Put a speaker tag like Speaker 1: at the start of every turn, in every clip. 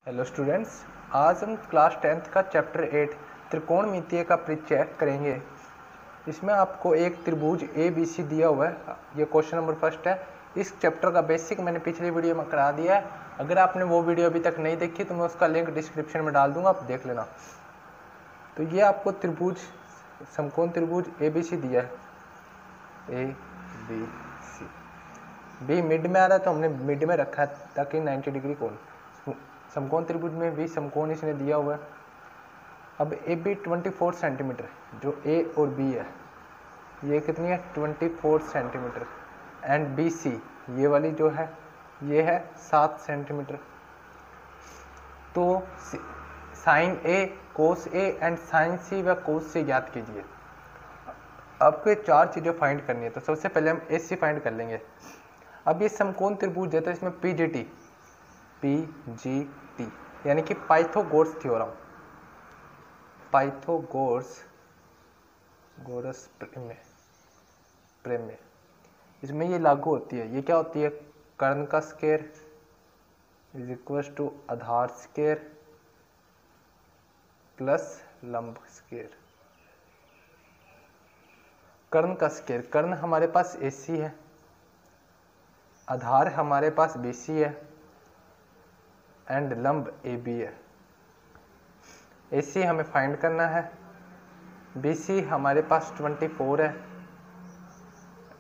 Speaker 1: Hello students, आज हम class 10th का चैप्टर 8 त्रिकोणमितीय का परिचय करेंगे। इसमें आपको एक त्रिभुज ए बी सी दिया हुआ है। ये क्वेश्चन नंबर फर्स्ट है। इस चैप्टर का बेसिक मैंने पिछली वीडियो में करा दिया है। अगर आपने वो वीडियो अभी तक नहीं देखी तो मैं उसका लिंक डिस्क्रिप्शन में डाल दूंगा, आप देख लेना। तो ये आपको त्रिभुज समकोण त्रिभुज ए बी सी दिया है, A B C. B mid में आ रहा है तो हमने मिड में रखा है ताकि 90 डिग्री कोण। समकोण त्रिभुज में भी समकोण इसने दिया हुआ है। अब ए बी 24 सेंटीमीटर, जो ए और बी है ये कितनी है 24 सेंटीमीटर, एंड बी सी ये वाली जो है ये है 7 सेंटीमीटर। तो sine A cos A and sine C व कोस सी ज्ञात कीजिए। आपको चार चीज़ें फाइंड करनी है। तो सबसे पहले हम ए सी फाइंड कर लेंगे। अब ये समकोण त्रिभुज है तो इसमें पी जी टी यानी कि पाइथागोरस थ्योरम, पाइथागोरस प्रमेय इसमें ये लागू होती है। ये क्या होती है, कर्ण का स्क्वायर इज इक्वल टू आधार स्क्वायर प्लस लंब स्क्वायर। कर्ण का स्क्वायर, कर्ण हमारे पास AC है, आधार हमारे पास BC है एंड लंब AB है। AC हमें फाइंड करना है, BC हमारे पास 24 है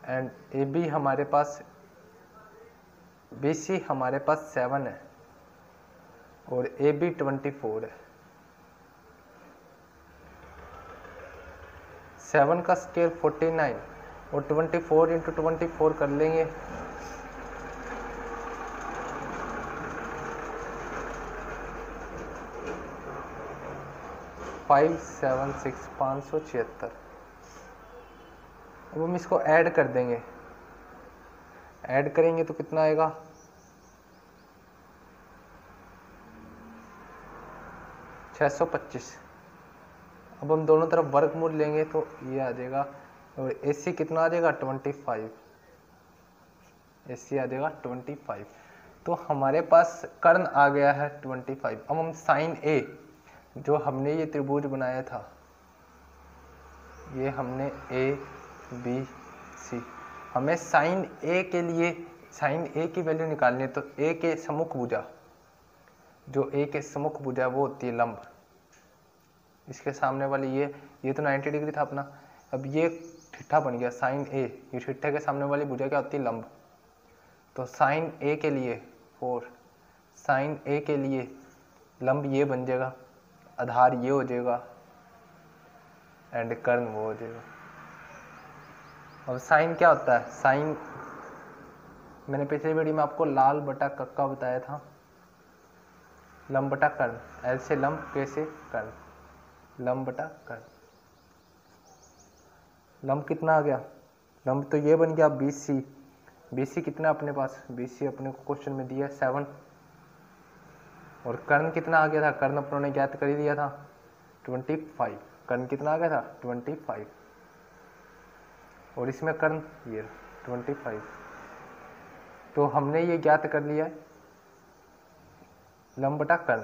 Speaker 1: एंड AB हमारे पास BC हमारे पास 7 है और AB 24 है। 7 का स्क्वायर 49 और 24 इंटू 24 कर लेंगे, 576। अब हम इसको ऐड कर देंगे, ऐड करेंगे तो कितना आएगा 625। अब हम दोनों तरफ वर्गमूल लेंगे तो ये आ जाएगा और AC कितना आ जाएगा 25, AC आ जाएगा 25। तो हमारे पास कर्ण आ गया है 25। अब हम साइन A, जो हमने ये त्रिभुज बनाया था, ये हमने ABC, हमें साइन A के लिए साइन A की वैल्यू निकालनी है। तो A के सम्मुख भुजा, जो A के सम्मुख भुजा वो होती है लंब। इसके सामने वाली ये तो 90 डिग्री था अपना। अब ये ठिठा बन गया साइन A, ये ठिठे के सामने वाली भुजा क्या होती है लंब। तो साइन A के लिए 4, साइन A के लिए लंब ये बन जाएगा, आधार ये हो जाएगा एंड कर्ण वो हो जाएगा। अब साइन क्या होता है, साइन मैंने पिछली वीडियो में आपको लाल बटा कक्का बताया था, लंब बटा कर्ण, एल से लंब, के से कर्ण, लंब बटा कर्ण। लंब कितना आ गया, लंब तो ये बन गया BC। BC कितना अपने पास, BC अपने को क्वेश्चन में दिया 7। और कर्ण कितना आ गया था, कर्ण अपनों ने ज्ञात कर ही दिया था 25। कर्ण कितना आ गया था 25 और इसमें कर्ण ये 25। तो हमने ये ज्ञात कर लिया है लंब बटा कर्ण।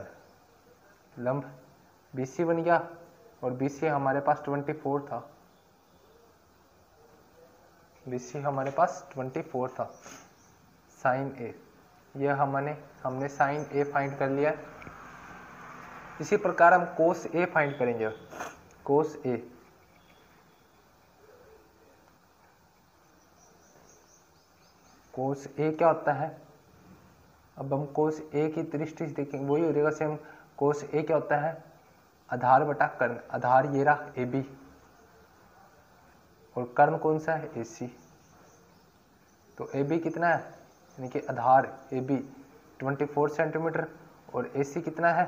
Speaker 1: लंब BC बन गया और BC हमारे पास 24 था, BC हमारे पास 24 था। साइन A, ये हमने साइन A फाइंड कर लिया। इसी प्रकार हम कोस A फाइंड करेंगे। कोस A, कोस A क्या होता है, अब हम कोस A की दृष्टि से देखेंगे, वही हो जाएगा सेम। कोस A क्या होता है, आधार बटा कर्ण, आधार ये रहा AB और कर्ण कौन सा है AC। तो AB कितना है, यानी कि आधार AB 24 सेंटीमीटर और AC कितना है,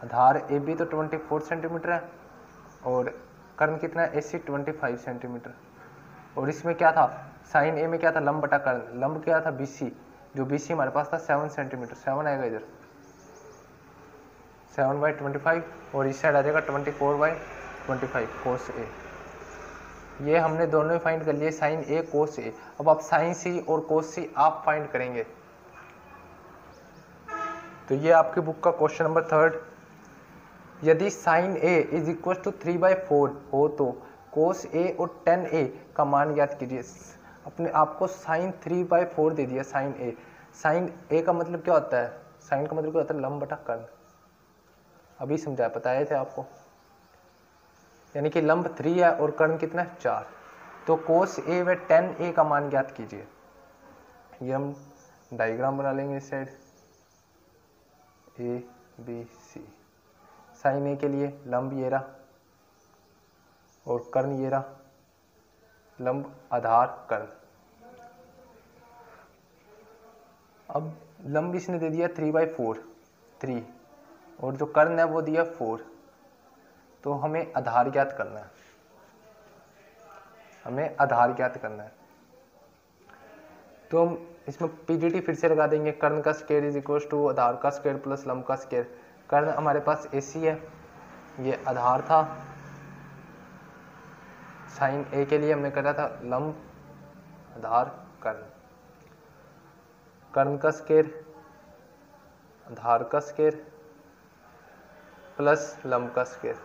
Speaker 1: आधार AB तो 24 सेंटीमीटर है और कर्ण कितना है AC 25 सेंटीमीटर। और इसमें क्या था, साइन A में क्या था लंब बटा कर्ण, लंब क्या था BC, जो BC हमारे पास था 7 सेंटीमीटर, 7 आएगा इधर 7/25 और इस साइड आ जाएगा 24/25 कोस A। ये हमने दोनों ही फाइंड कर लिए, साइन A कोस A। अब आप साइन C और कोस C आप फाइंड करेंगे। तो ये आपकी बुक का क्वेश्चन नंबर 3। यदि sine A is equal to 3/4 हो तो कोस ए और tan ए का मान ज्ञात कीजिए। अपने आपको साइन 3/4 दे दिया। साइन ए का मतलब क्या होता है? साइन का मतलब क्या होता है? लंब बटा कर्ण। अभी समझाया, बताए थे आपको। यानी कि लंब 3 है और कर्ण कितना है? 4। तो कोस ए व tan ए का मान ज्ञात कीजिए। ये हम डायग्राम बना लेंगे इस साइड ABC। साइन ए के लिए लंब ये रहा और कर्ण ये रहा, लंब आधार कर्ण। अब लंब इसने दे दिया 3/4 3 और जो कर्ण है वो दिया 4। तो हमें आधार ज्ञात करना है, तो हम इसमें पीजीटी फिर से लगा देंगे। कर्ण का स्क्वायर इज इक्वल टू आधार का स्क्वायर प्लस लंब का स्क्वायर। कर्ण हमारे पास AC है, ये आधार था। साइन ए के लिए हमने करा था लंब आधार कर्ण। कर्ण का स्क्वायर आधार का स्क्वायर प्लस लंब का स्क्वायर।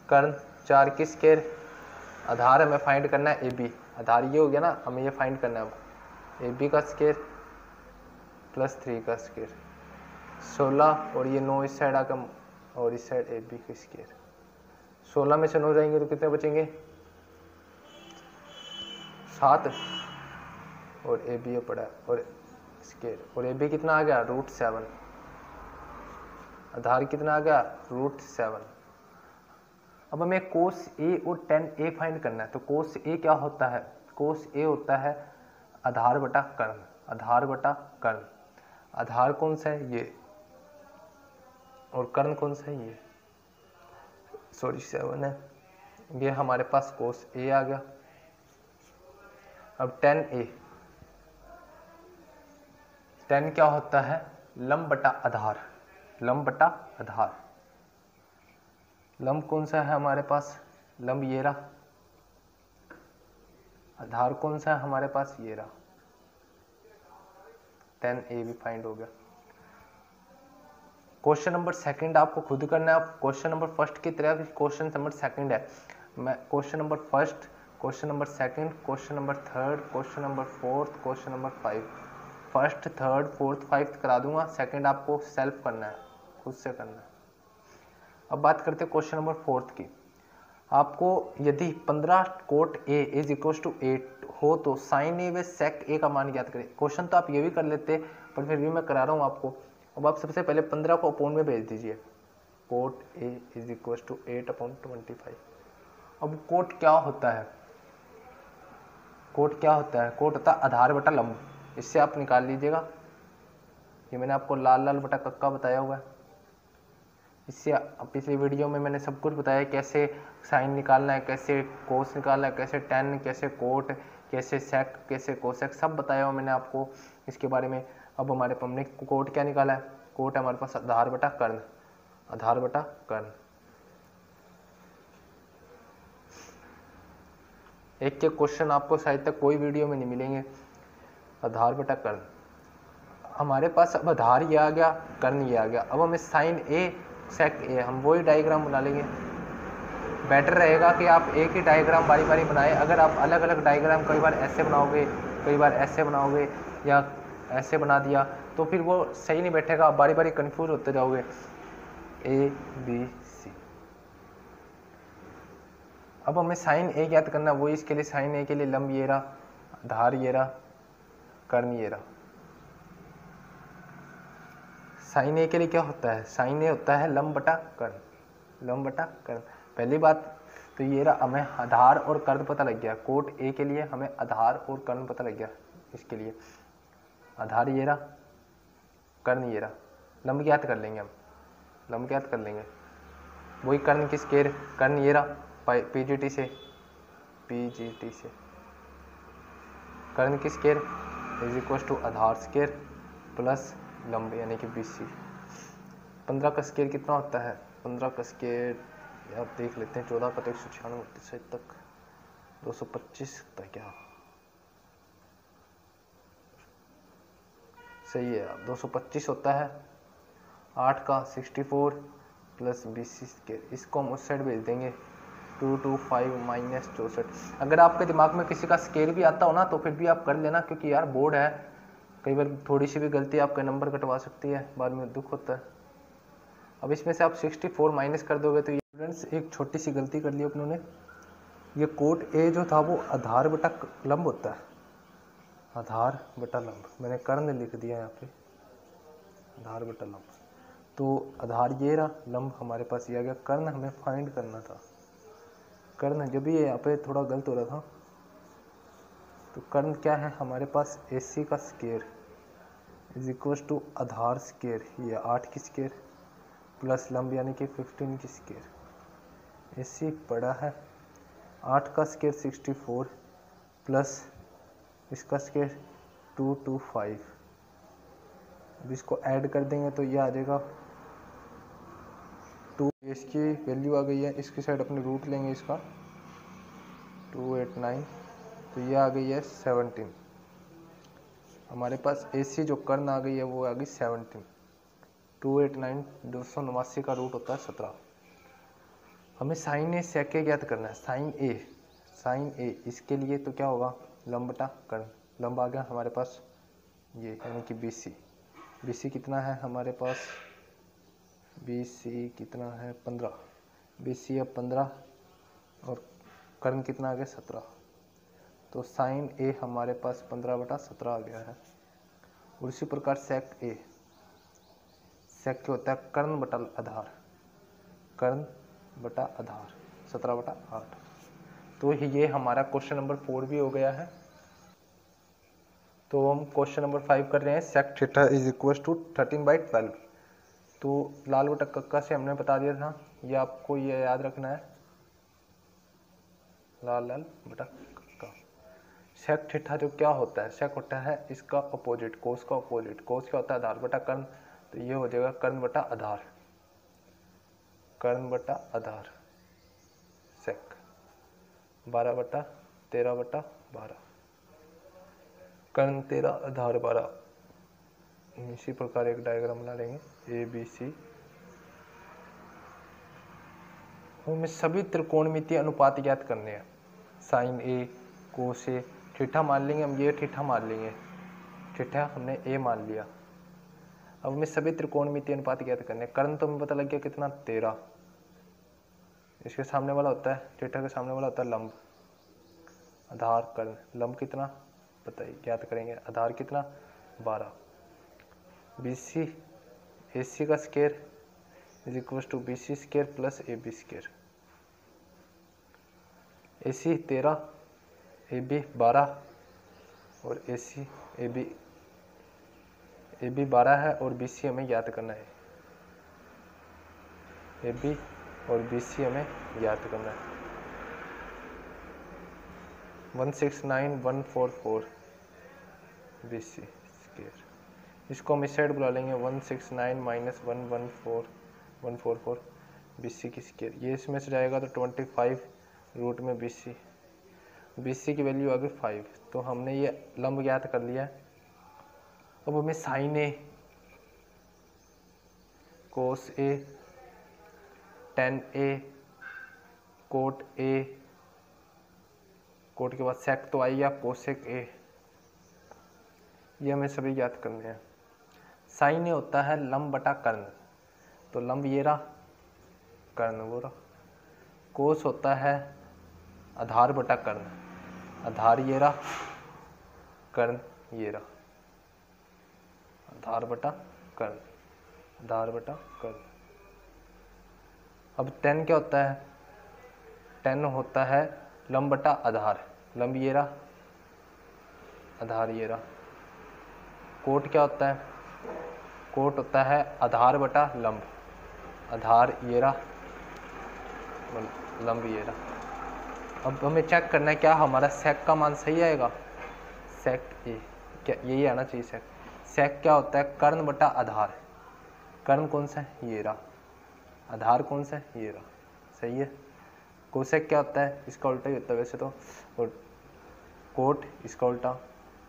Speaker 1: कर्ण 4 की स्क्वायर। आधार हमें फाइंड करना है AB। आधार ये हो गया ना, हमें ये फाइंड करना है AB का स्क्वायर प्लस 3 का स्क्वायर 16 और ये 9 इस साइड आकर और इस साइड AB का स्क्वायर। 16 में से 9 जाएंगे तो कितने बचेंगे? 7 और AB ये पड़ा और स्क्वायर और AB कितना आ गया? √7। आधार कितना आ गया? √7। अब हमें कोस ए और tan ए फाइंड करना है। तो कोस ए क्या होता है? कोस ए होता है आधार बटा कर्ण। आधार बटा कर्ण। आधार कौन सा है? ये। और कर्ण कौन सा है? ये। सॉरी 7 है। ये हमारे पास कोस ए आ गया। अब tan ए, tan क्या होता है? लंब बटा आधार। लंब बटा आधार। लंब कौन सा है हमारे पास? लंब ये रहा। आधार कौन सा है हमारे पास? ये रहा। tan ए भी फाइंड हो गया। क्वेश्चन नंबर 2 आपको खुद करना है। क्वेश्चन नंबर 1 की तरह क्वेश्चन नंबर 2 है। मैं question number 1, question number 2, question number 3, question number 4, question number 5, 1st 3rd 4th 5th करा दूंगा। 2 आपको सेल्फ करना है, खुद से करना है। अब बात करते हैं क्वेश्चन नंबर 4 की। आपको यदि 15 cot A is equal to 8 हो तो साइन ए व सेक ए का मान ज्ञात करें। क्वेश्चन तो आप ये भी कर लेते, पर फिर भी मैं करा रहा हूँ आपको। अब आप सबसे पहले 15 को अपॉन में भेज दीजिए। Cot A is equal to 8/25। अब कोट क्या होता है? कोट क्या होता है? कोट होता है आधार बटा लंब। इससे आप निकाल लीजिएगा। ये मैंने आपको लाल लाल बटा कक्का बताया हुआ है। इससे पिछली वीडियो में मैंने सब कुछ बताया, कैसे साइन निकालना है, कैसे कोस निकालना है, कैसे tan, कैसे कोट, कैसे सेक, कैसे कोसेक, सब बताया हुआ मैंने आपको इसके बारे में। अब हमारे हमने कोट क्या निकाला है? कोट है हमारे पास आधार बटा कर्ण। आधार बटा कर्ण। एक के क्वेश्चन आपको शायद तक कोई वीडियो में नहीं मिलेंगे। आधार बटा कर्ण हमारे पास। अब आधार ये आ गया, कर्ण ये आ गया। अब हमें साइन ए सेक ए, हम वही डायग्राम बना लेंगे। बेटर रहेगा कि आप एक ही डायग्राम बारी बारी बनाएं। अगर आप अलग अलग डायग्राम कई बार ऐसे बनाओगे, कई बार ऐसे बनाओगे या ऐसे बना दिया तो फिर वो सही नहीं बैठेगा, आप बारी बारी कंफ्यूज होते जाओगे। ABC। अब हमें साइन ए ज्ञात करना, वो इसके लिए साइन ए के लिए लंब ये रहा, आधार ये रहा, कर्ण ये रहा। साइन ए के लिए क्या होता है? साइन ए होता है लंब बटा कर्ण। लंब बटा कर्ण पहली बात तो ये रहा। हमें आधार और कर्ण पता लग गया। कोट ए के लिए हमें आधार और कर्ण पता लग गया। इसके लिए आधार ये रहा, कर्ण ये रहा। लंब ज्ञात कर लेंगे हम, लंब ज्ञात कर लेंगे। वही कर्ण की स्क्वायर, कर्ण ये रहा पीजीटी से, कर्ण की स्क्वायर इज इक्वल टू आधार स्क्वायर प्लस लंब यानी कि BC। 15 का स्क्वायर कितना होता है? 15 का स्क्वायर आप देख लेते हैं। 14 का तो 196 तक 225 होता है क्या? सही है, 225 होता है। 8 का 64 प्लस BC स्क्वायर, इसको हम उस साइड भेज देंगे। 225 माइनस 64। अगर आपके दिमाग में किसी का स्केल भी आता हो ना तो फिर भी आप कर लेना, क्योंकि यार बोर्ड है, कई बार थोड़ी सी भी गलती आपका नंबर कटवा सकती है, बाद में दुख होता है। अब इसमें से आप 64 माइनस कर दोगे तो स्टूडेंट्स एक छोटी सी गलती कर ली अपनों ने। ये कोट ए जो था वो आधार बटा लंब होता है, आधार बटा लंब, मैंने कर्ण लिख दिया यहाँ पे, आधार बटा लंब। तो आधार ये रहा, लंब हमारे पास ये आ गया, कर्ण हमें फाइंड करना था। कर्ण जब भी यहाँ पे थोड़ा गलत हो रहा था, तो कर्ण क्या है हमारे पास, AC का स्क्वायर इज इक्वल टू आधार स्क्वायर, ये 8 की स्क्वायर प्लस लंब यानी कि 15 की स्क्वायर। AC बड़ा है 8 का स्क्वायर 64 प्लस इसका स्क्वायर 225। अब इसको ऐड कर देंगे तो ये आ जाएगा 2, इसकी वैल्यू आ गई है, इसकी साइड अपने रूट लेंगे इसका 289, तो ये आ गई है 17। हमारे पास AC जो कर्ण आ गई है वो आ गई 17। 289 289 का रूट होता है 17। हमें साइन ए सेक के ज्ञात करना है। साइन ए इसके लिए तो क्या होगा, लंब बटा कर्ण। लंब आ गया हमारे पास ये, यानी कि BC कितना है हमारे पास, BC कितना है 15, BC अब 15 और कर्ण कितना आ गया 17, तो साइन ए हमारे पास 15/17 आ गया है। और इसी प्रकार सेक ए, सेक क्या होता है, कर्ण बटा आधार, कर्ण बटा आधार 17/8। तो ये हमारा क्वेश्चन नंबर 4 भी हो गया है। तो हम क्वेश्चन नंबर 5 कर रहे हैं, sec theta is equal to 13/12। तो लाल बटा कक्का से हमने बता दिया था, ये आपको ये याद रखना है, लाल बटा कक्का। सेक थीटा जो क्या होता है, सेक होता है इसका अपोजिट, कोस का अपोजिट। कोस क्या होता है, आधार बटा कर्ण, तो ये हो जाएगा कर्ण बटा आधार, कर्ण बटा आधार। सेक 12/13/12, कर्ण 13 आधार 12। इसी प्रकार एक डायग्राम बना लेंगे ABC। हमें सभी त्रिकोणमितीय अनुपात ज्ञात करने हैं। Sign A, cos A, theta मान लेंगे हम, ये थीटा मान लेंगे, थीटा हमने A मान लिया। अब हमें सभी त्रिकोणमितीय अनुपात ज्ञात करने हैं। कर्ण तो हमें पता लग गया कितना 13, इसके सामने वाला होता है, थीटा के सामने वाला होता है लंब, आधार कर्ण, लंब कितना बताइए, ज्ञात करेंगे, आधार कितना 12। BC AC का square is equal to BC square plus AB square. AC 13, AB 12 और AB 12 है और BC हमें ज्ञात करना है, AB और BC हमें ज्ञात करना है। 169,144 BC स्क्वायर, इसको हम इस साइड बुला लेंगे, 169 माइनस 114 BC की स्क्वायर। ये इसमें से जाएगा तो 25 रूट में BC की वैल्यू आ गई 5। तो हमने ये लंब ज्ञात कर लिया है। अब हमें sine A, cos A, tan A, cot A, cot के बाद सेक तो आई या कोसेक ए, ये हमें सभी ज्ञात करने हैं। साइन ए होता है लंब बटा कर्ण, तो लंब ये रहा, कर्ण वो रहा। कोस होता है आधार बटा कर्ण, आधार ये रहा, कर्ण ये रहा, आधार बटा कर्ण, आधार बटा कर्ण। अब टेन क्या होता है, टेन होता है लंब बटा आधार, लंब ये रहा, आधार ये रहा। कोट क्या होता है, कोट होता है आधार बटा लंब, आधार ये रहा, लंब ये रहा। अब हमें चेक करना है क्या हमारा सेक का मान सही आएगा, सेक ए, क्या यही आना चाहिए सेक। सेक क्या होता है, कर्ण बटा आधार, कर्ण कौन सा है ये रहा, आधार कौन सा है ये रहा, सही है। कोसेक क्या होता है, इसका उल्टा ही होता है वैसे तो, और कोट इसका उल्टा,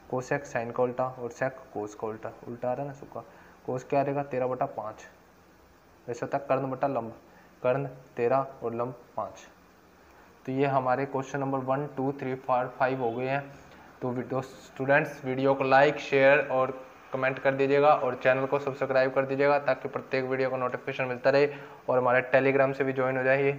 Speaker 1: कोसेक साइन का उल्टा और सेक कोस का उल्टा, उल्टा आ रहा है ना सबका। कोस क्या रहेगा 13/5, वैसे होता है कर्ण बटा लंब, कर्ण 13 और लंब 5। तो ये हमारे क्वेश्चन नंबर 1 2 3 4 5 हो गए हैं। तो स्टूडेंट्स वीडियो को लाइक शेयर और कमेंट कर दीजिएगा और चैनल को सब्सक्राइब कर दीजिएगा ताकि प्रत्येक वीडियो का नोटिफिकेशन मिलता रहे और हमारे टेलीग्राम से भी ज्वाइन हो जाइए।